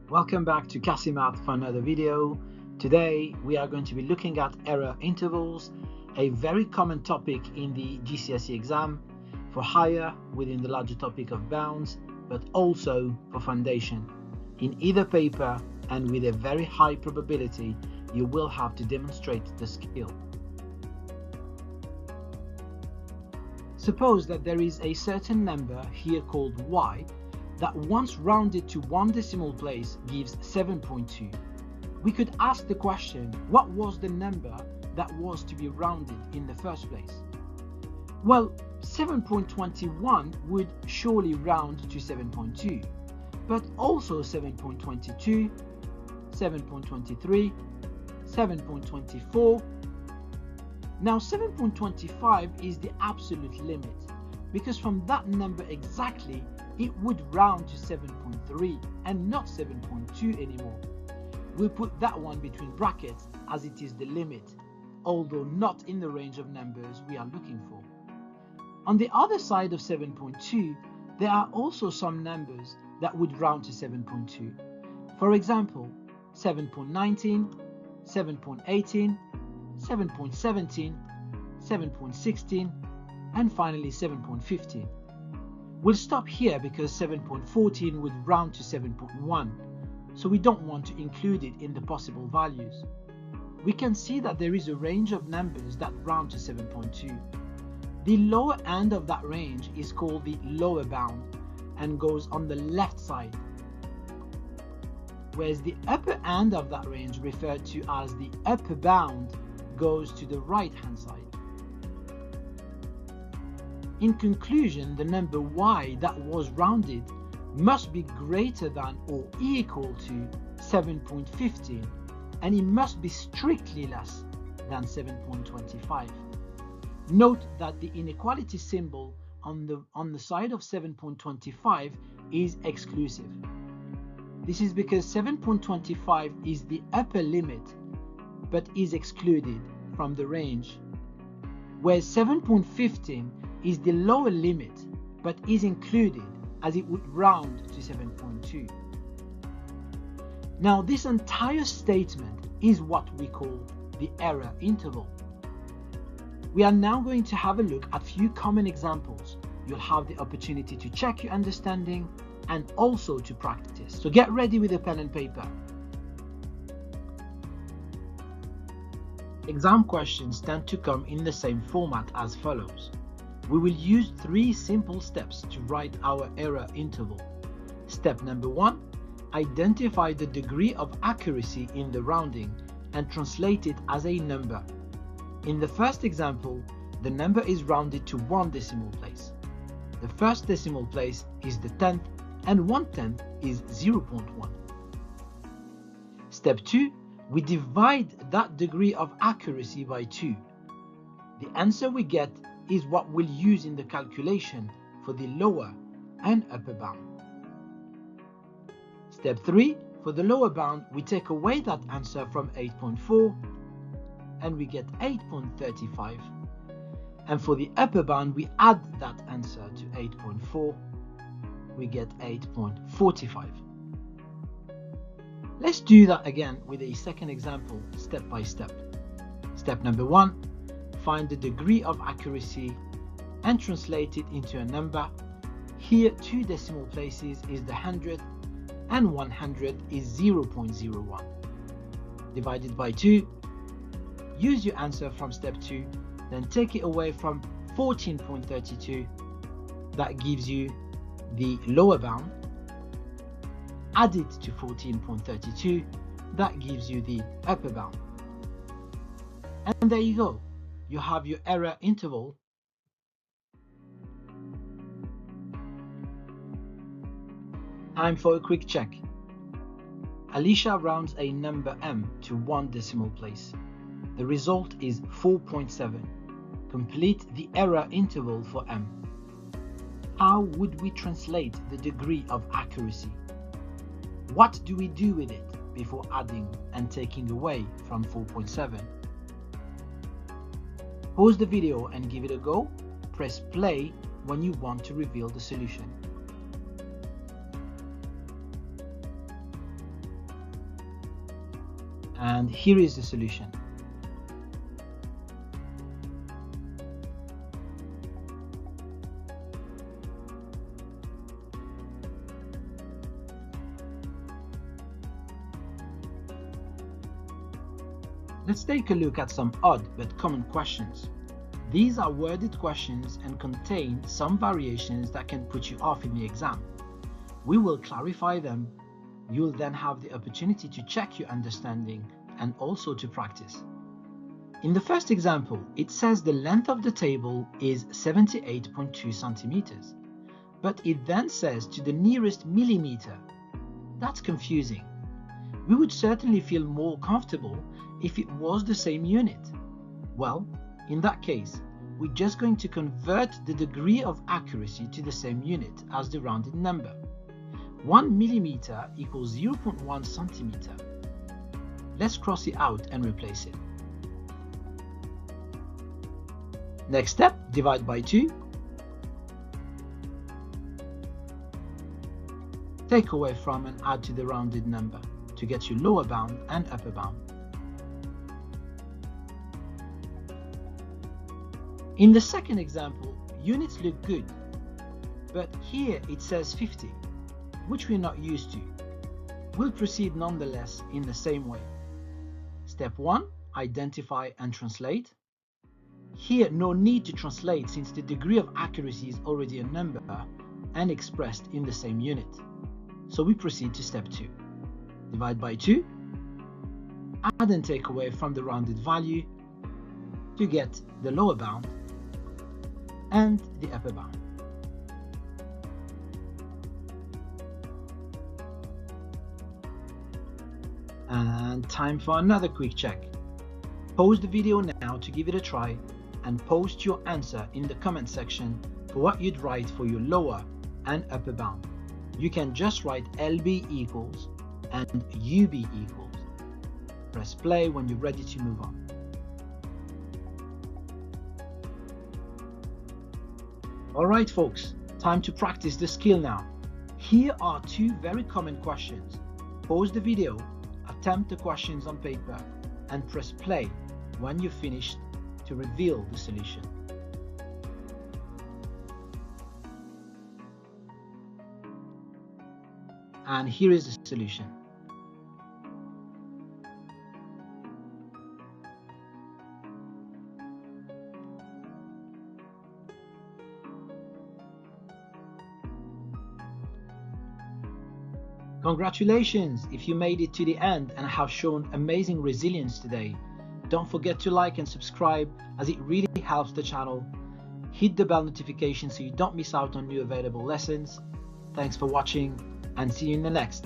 Welcome back to Math for another video. Today we are going to be looking at error intervals, a very common topic in the GCSE exam for higher within the larger topic of bounds, but also for foundation. In either paper and with a very high probability, you will have to demonstrate the skill. Suppose that there is a certain number here called y that once rounded to one decimal place gives 7.2. We could ask the question, what was the number that was to be rounded in the first place? Well, 7.21 would surely round to 7.2, but also 7.22, 7.23, 7.24. Now 7.25 is the absolute limit, because from that number exactly it would round to 7.3 and not 7.2 anymore. We'll put that one between brackets as it is the limit, although not in the range of numbers we are looking for. On the other side of 7.2, there are also some numbers that would round to 7.2. For example, 7.19, 7.18, 7.17, 7.16, and finally 7.15. We'll stop here because 7.14 would round to 7.1, so we don't want to include it in the possible values. We can see that there is a range of numbers that round to 7.2. The lower end of that range is called the lower bound and goes on the left side, whereas the upper end of that range, referred to as the upper bound, goes to the right hand side. In conclusion, the number y that was rounded must be greater than or equal to 7.15, and it must be strictly less than 7.25. Note that the inequality symbol on the side of 7.25 is exclusive. This is because 7.25 is the upper limit but is excluded from the range, whereas 7.15 is the lower limit but is included as it would round to 7.2. Now this entire statement is what we call the error interval. We are now going to have a look at a few common examples. You'll have the opportunity to check your understanding and also to practice. So get ready with a pen and paper. Exam questions tend to come in the same format as follows. We will use 3 simple steps to write our error interval. Step number 1, identify the degree of accuracy in the rounding and translate it as a number. In the first example, the number is rounded to 1 decimal place. The first decimal place is the 10th and 1/10 is 0.1. Step 2, we divide that degree of accuracy by 2. The answer we get is what we'll use in the calculation for the lower and upper bound. Step 3, for the lower bound, we take away that answer from 8.4 and we get 8.35. And for the upper bound, we add that answer to 8.4, we get 8.45. Let's do that again with a second example, step by step. Step number 1, find the degree of accuracy and translate it into a number. Here 2 decimal places is the 100th and 100 is 0.01. Divided by 2, use your answer from step 2, then take it away from 14.32, that gives you the lower bound. Add it to 14.32, that gives you the upper bound. And there you go. You have your error interval. Time for a quick check. Alicia rounds a number m to 1 decimal place. The result is 4.7. Complete the error interval for m. How would we translate the degree of accuracy? What do we do with it before adding and taking away from 4.7? Pause the video and give it a go. Press play when you want to reveal the solution. And here is the solution. Let's take a look at some odd but common questions. These are worded questions and contain some variations that can put you off in the exam. We will clarify them. You'll then have the opportunity to check your understanding and also to practice. In the first example, it says the length of the table is 78.2 centimeters, but it then says to the nearest millimeter. That's confusing. We would certainly feel more comfortable if it was the same unit. Well, in that case, we're just going to convert the degree of accuracy to the same unit as the rounded number. 1 millimeter equals 0.1 centimeter. Let's cross it out and replace it. Next step, divide by 2. Take away from and add to the rounded number to get your lower bound and upper bound. In the second example, units look good, but here it says 50, which we're not used to. We'll proceed nonetheless in the same way. Step 1, identify and translate. Here, no need to translate since the degree of accuracy is already a number and expressed in the same unit. So we proceed to step 2. Divide by 2, add and take away from the rounded value to get the lower bound and the upper bound. And time for another quick check. Pause the video now to give it a try and post your answer in the comment section for what you'd write for your lower and upper bound. You can just write LB equals and UB equals. Press play when you're ready to move on. Alright folks, time to practice the skill now. Here are 2 very common questions. Pause the video, attempt the questions on paper, and press play when you're finished to reveal the solution. And here is the solution. Congratulations if you made it to the end and have shown amazing resilience today. Don't forget to like and subscribe as it really helps the channel. Hit the bell notification so you don't miss out on new available lessons. Thanks for watching and see you in the next.